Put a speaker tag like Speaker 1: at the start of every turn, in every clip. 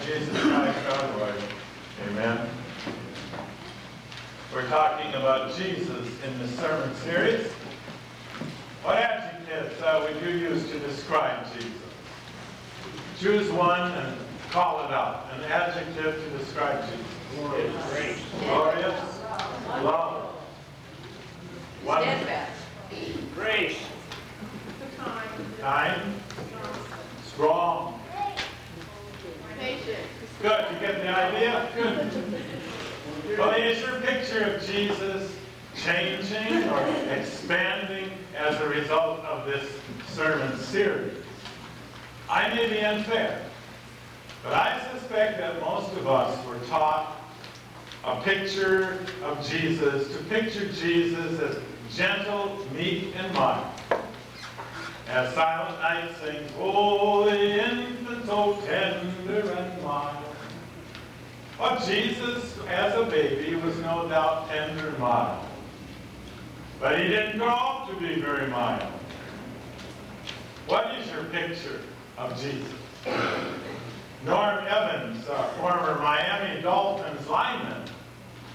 Speaker 1: Jesus Christ our Lord. Amen. We're talking about Jesus in the sermon series. What adjectives would you use to describe Jesus? Choose one and call it out. An adjective to describe Jesus.
Speaker 2: Glorious.
Speaker 1: Glorious. Love.
Speaker 3: Steadfast.
Speaker 2: Grace.
Speaker 1: Kind. Strong.
Speaker 3: Patient.
Speaker 1: Good. You get the idea? Good. Well, is your picture of Jesus changing or expanding as a result of this sermon series? I may be unfair, but I suspect that most of us were taught a picture of Jesus, to picture Jesus as gentle, meek, and mild. As Silent Night sings, "Holy infant, so tender and mild." Well, Jesus, as a baby, was no doubt tender and mild. But he didn't grow up to be very mild. What is your picture of Jesus? Norm Evans, former Miami Dolphins lineman,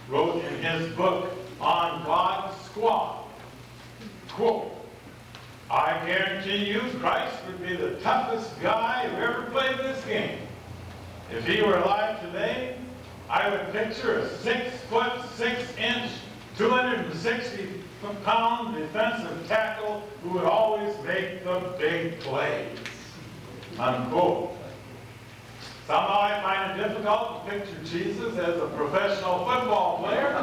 Speaker 1: wrote in his book On God's Squad, quote, "I guarantee you Christ would be the toughest guy who ever played this game. If he were alive today, I would picture a 6', 6" 260-pound defensive tackle who would always make the big plays." Unquote. Somehow I find it difficult to picture Jesus as a professional football player.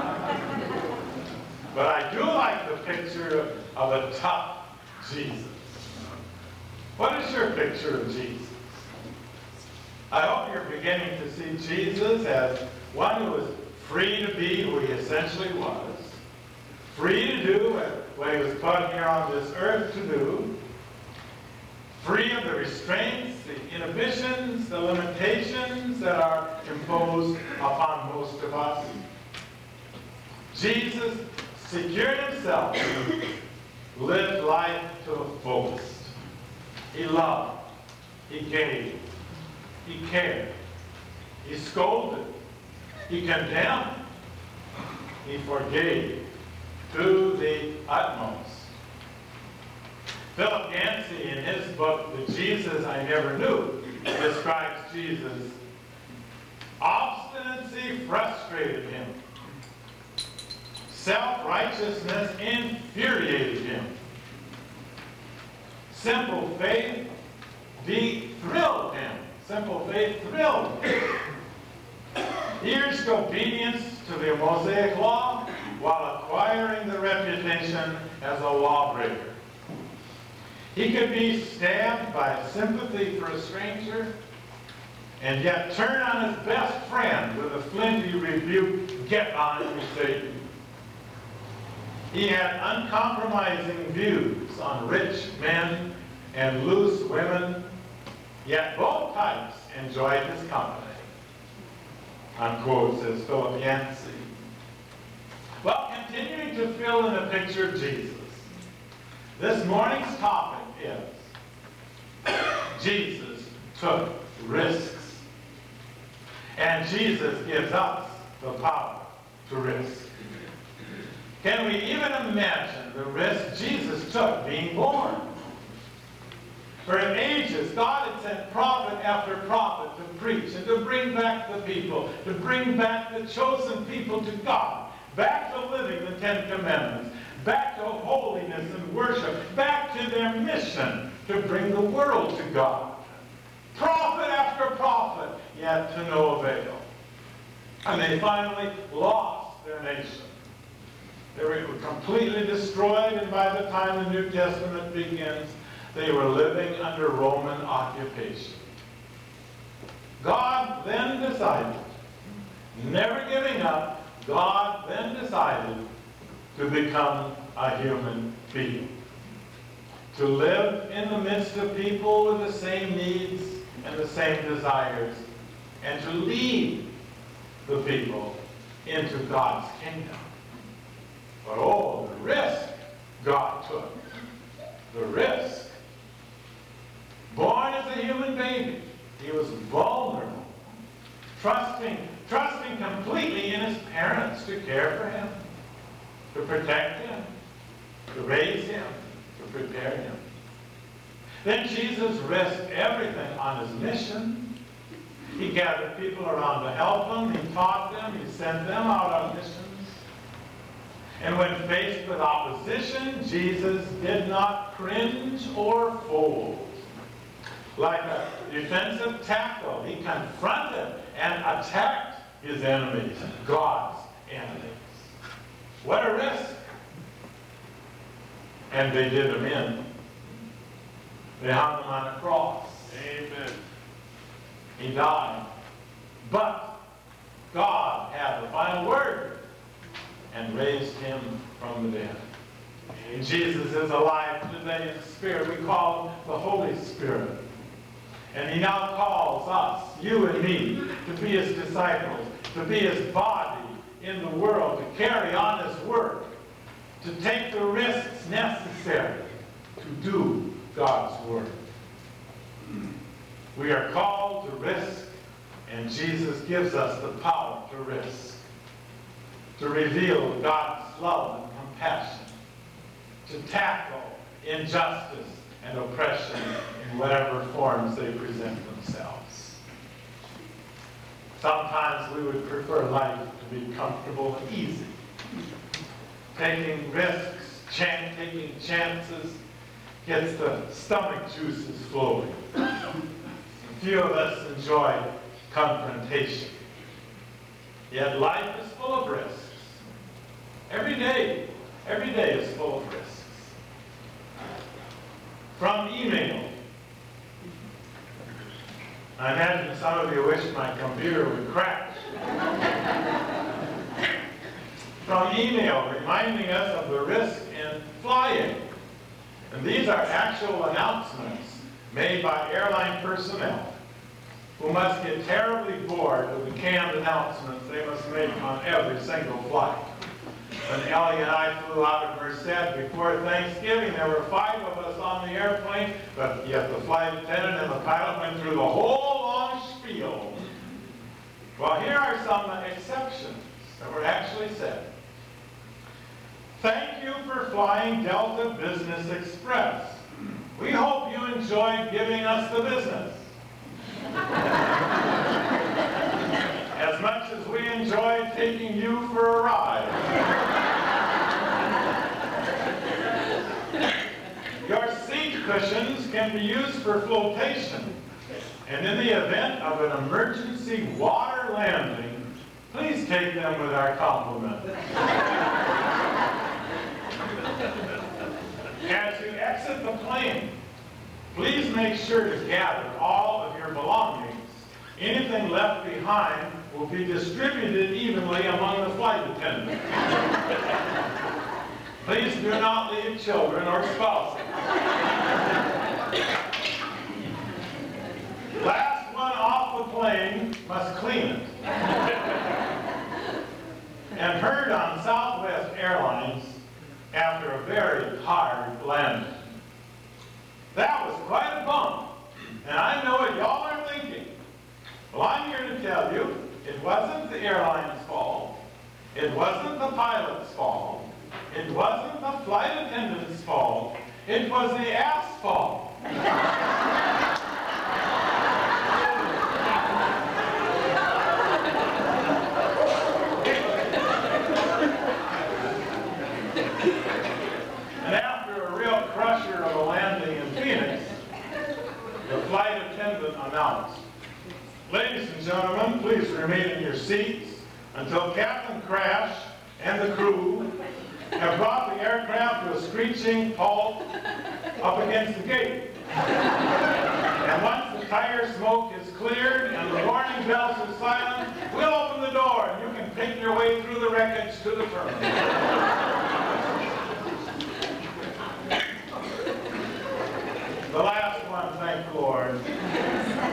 Speaker 1: But I do like the picture of a tough Jesus. What is your picture of Jesus? I hope you're beginning to see Jesus as one who was free to be who he essentially was, free to do what he was put here on this earth to do, free of the restraints, the inhibitions, the limitations that are imposed upon most of us. Jesus secured himself, lived life to the fullest. He loved, he gave, he cared, he scolded, he condemned, he forgave to the utmost. Philip Yancey, in his book, The Jesus I Never Knew, describes Jesus. Obstinacy frustrated him. Self-righteousness infuriated him. Simple faith thrilled him. Simple faith thrilled him. He urged obedience to the Mosaic law while acquiring the reputation as a lawbreaker. He could be stabbed by sympathy for a stranger and yet turn on his best friend with a flinty rebuke, "Get on, you Satan." He had uncompromising views on rich men and loose women, yet both types enjoyed his company. Unquote, says Philip Yancey. Well, continuing to fill in a picture of Jesus, this morning's topic is Jesus took risks. And Jesus gives us the power to risk. Can we even imagine the risk Jesus took being born? For in ages, God had sent prophet after prophet to preach and to bring back the people, to bring back the chosen people to God, back to living the Ten Commandments, back to holiness and worship, back to their mission to bring the world to God. Prophet after prophet, yet to no avail. And they finally lost their nation. They were completely destroyed, and by the time the New Testament begins, they were living under Roman occupation. God then decided, never giving up, God then decided to become a human being. To live in the midst of people with the same needs and the same desires, and to lead the people into God's kingdom. But oh, the risk God took. The risk. Born as a human baby, he was vulnerable, trusting completely in his parents to care for him, to protect him, to raise him, to prepare him. Then Jesus risked everything on his mission. He gathered people around to help him. He taught them. He sent them out on missions. And when faced with opposition, Jesus did not cringe or fold. Like a defensive tackle, he confronted and attacked his enemies, God's enemies. What a risk. And they did him in. They hung him on a cross.
Speaker 2: Amen.
Speaker 1: He died. But God had the final word and raised him from the dead. And Jesus is alive today in the Spirit. We call him the Holy Spirit. And he now calls us, you and me, to be his disciples, to be his body in the world, to carry on his work, to take the risks necessary to do God's work. We are called to risk, and Jesus gives us the power to risk, to reveal God's love and compassion, to tackle injustice and oppression in whatever forms they present themselves. Sometimes we would prefer life to be comfortable and easy. Taking risks, taking chances, gets the stomach juices flowing. Few of us enjoy confrontation. Yet life is full of risks. Every day is full of risks. From email. I imagine some of you wish my computer would crash. From email reminding us of the risk in flying. And these are actual announcements made by airline personnel who must get terribly bored with the canned announcements they must make on every single flight. When Ellie and I flew out of Merced before Thanksgiving, there were 5 of us on the airplane, but yet the flight attendant and the pilot went through the whole long spiel. Well, here are some exceptions that were actually said. Thank you for flying Delta Business Express. We hope you enjoyed giving us the business. As much as we enjoyed taking you for a ride. Your seat cushions can be used for flotation. And in the event of an emergency water landing, please take them with our compliments. As you exit the plane, please make sure to gather all of your belongings. Anything left behind will be distributed evenly among the flight attendants. Please do not leave children or spouses. Last one off the plane must clean it. And heard on Southwest Airlines after a very hard landing. That was quite a bump. And I know what y'all are thinking. Well, I'm here to tell you, it wasn't the airline's fault. It wasn't the pilot's fault. It wasn't the flight attendant's fault. It was the asphalt. And after a real crusher of a landing in Phoenix, the flight attendant announced, "Ladies and gentlemen, please remain in your seats until Captain Crash and the crew have brought the aircraft to a screeching halt up against the gate. And once the tire smoke is cleared and the warning bells are silent, we'll open the door and you can pick your way through the wreckage to the terminal." The last one, thank the Lord.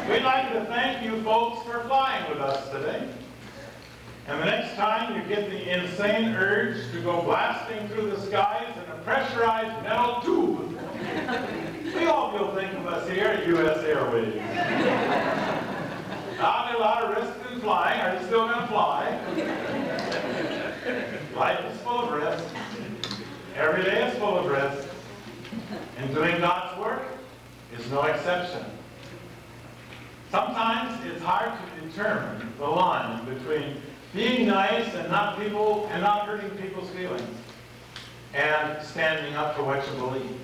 Speaker 1: We'd like to thank you folks for flying with us today. And the next time you get the insane urge to go blasting through the skies in a pressurized metal tube, we hope you'll think of us here at U.S. Airways. Not a lot of risk and flying. Are you still going to fly? Life is full of risk. Every day is full of risk. And doing God's work is no exception. Sometimes it's hard to determine the line between being nice and not hurting people's feelings and standing up for what you believe.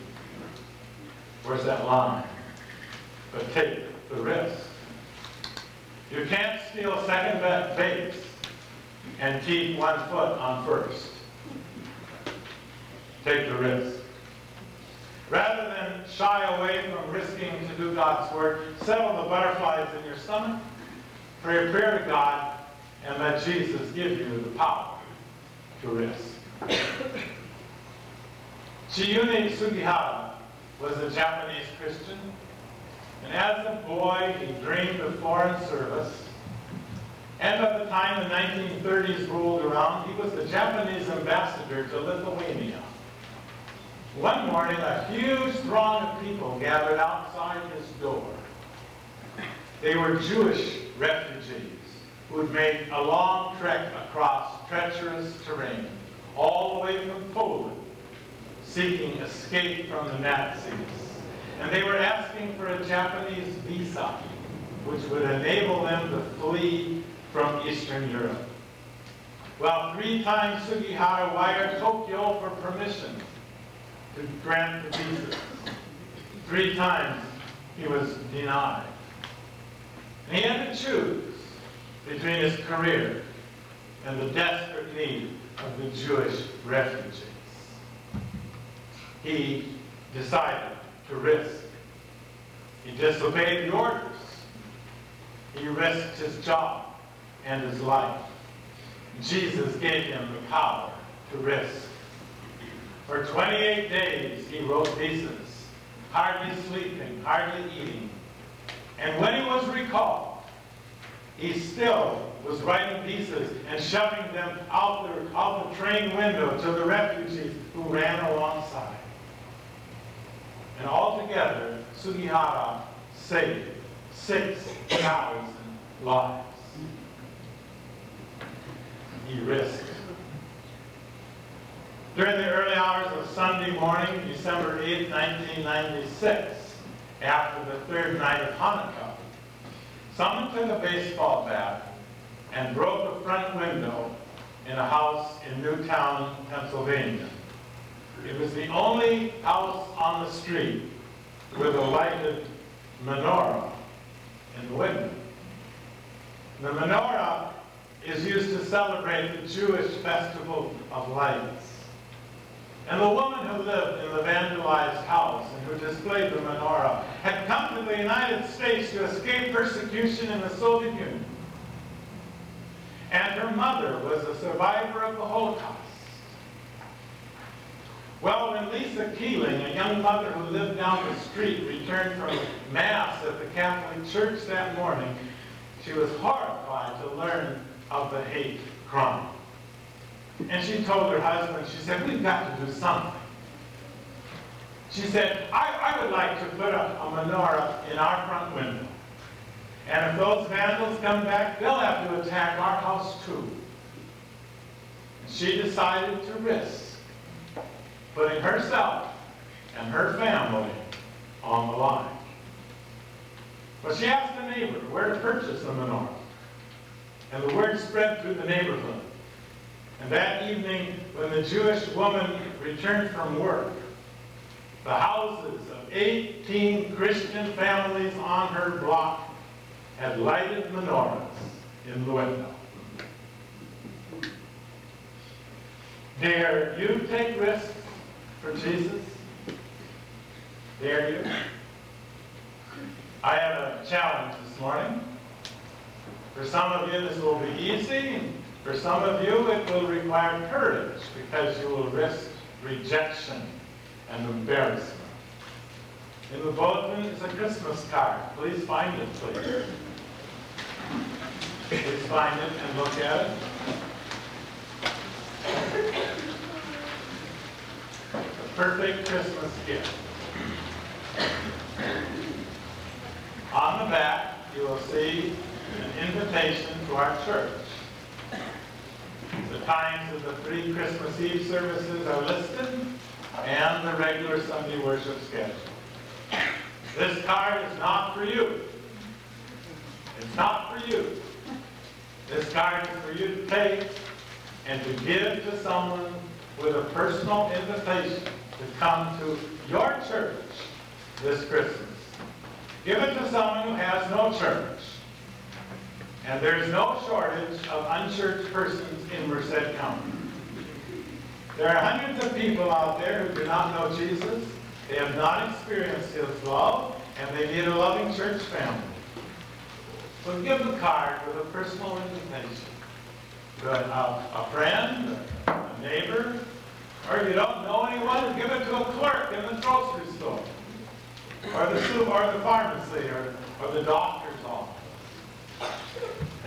Speaker 1: Where's that line? But take the risk. You can't steal second base and keep one foot on first. Take the risk. Rather than shy away from risking to do God's work, settle the butterflies in your stomach, pray a prayer to God, and let Jesus give you the power to risk. Chiyune Sugihara was a Japanese Christian, and as a boy he dreamed of foreign service. And by the time the 1930s rolled around, he was the Japanese ambassador to Lithuania. One morning, a huge throng of people gathered outside his door. They were Jewish refugees who had made a long trek across treacherous terrain, all the way from Poland, seeking escape from the Nazis. And they were asking for a Japanese visa, which would enable them to flee from Eastern Europe. Well, 3 times Sugihara wired Tokyo for permission to grant the visas. 3 times he was denied. And he had to choose between his career and the desperate need of the Jewish refugees. He decided to risk. He disobeyed the orders. He risked his job and his life. Jesus gave him the power to risk. For 28 days he wrote theses, hardly sleeping, hardly eating. And when he was recalled, he still was writing theses and shoving them out the train window to the refugees who ran alongside. And altogether, Sugihara saved 6,000 lives. He risked. During the early hours of Sunday morning, December 8, 1996, after the 3rd night of Hanukkah, someone took a baseball bat and broke a front window in a house in Newtown, Pennsylvania. It was the only house on the street with a lighted menorah in the window. The menorah is used to celebrate the Jewish festival of lights. And the woman who lived in the vandalized house and who displayed the menorah had come to the United States to escape persecution in the Soviet Union. And her mother was a survivor of the Holocaust. Well, when Lisa Keeling, a young mother who lived down the street, returned from Mass at the Catholic Church that morning, she was horrified to learn of the hate crime. And she told her husband, she said, we've got to do something. She said, I would like to put a menorah in our front window. And if those vandals come back, they'll have to attack our house too. And she decided to risk putting herself and her family on the line. Well, she asked a neighbor where to purchase the menorah. And the word spread through the neighborhood. And that evening, when the Jewish woman returned from work, the houses of 18 Christian families on her block had lighted menorahs in the window. Dare you take risks for Jesus? Dare you? I have a challenge this morning. For some of you, this will be easy. For some of you, it will require courage because you will risk rejection and embarrassment. In the bulletin is a Christmas card. Please find it, please. Please find it and look at it. The perfect Christmas gift. On the back, you will see an invitation to our church. The times of the 3 Christmas Eve services are listed, and the regular Sunday worship schedule. This card is not for you. It's not for you. This card is for you to take and to give to someone with a personal invitation to come to your church this Christmas. Give it to someone who has no church. And there's no shortage of unchurched persons in Merced County. There are hundreds of people out there who do not know Jesus. They have not experienced His love, and they need a loving church family. So give the card with a personal invitation to a friend, a neighbor, or if you don't know anyone, give it to a clerk in the grocery store, or the pharmacy, or the doctor's office.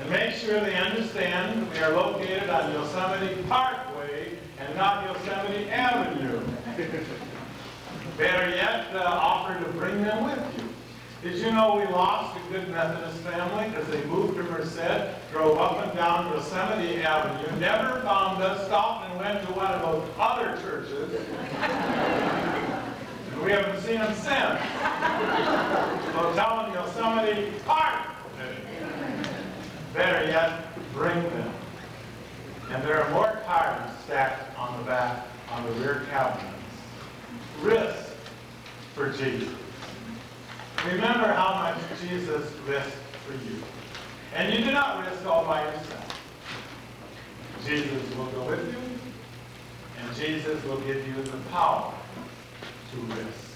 Speaker 1: And make sure they understand that we are located on Yosemite Parkway and not Yosemite Avenue. Better yet, offer to bring them with you. Did you know we lost a good Methodist family because they moved to Merced, drove up and down Yosemite Avenue, never found us, stopped and went to one of those other churches, and we haven't seen them since. So tell them Yosemite Park. Better yet, bring them. And there are more cards stacked on the back, on the rear cabinets. Risk for Jesus. Remember how much Jesus risked for you. And you do not risk all by yourself. Jesus will go with you, and Jesus will give you the power to risk.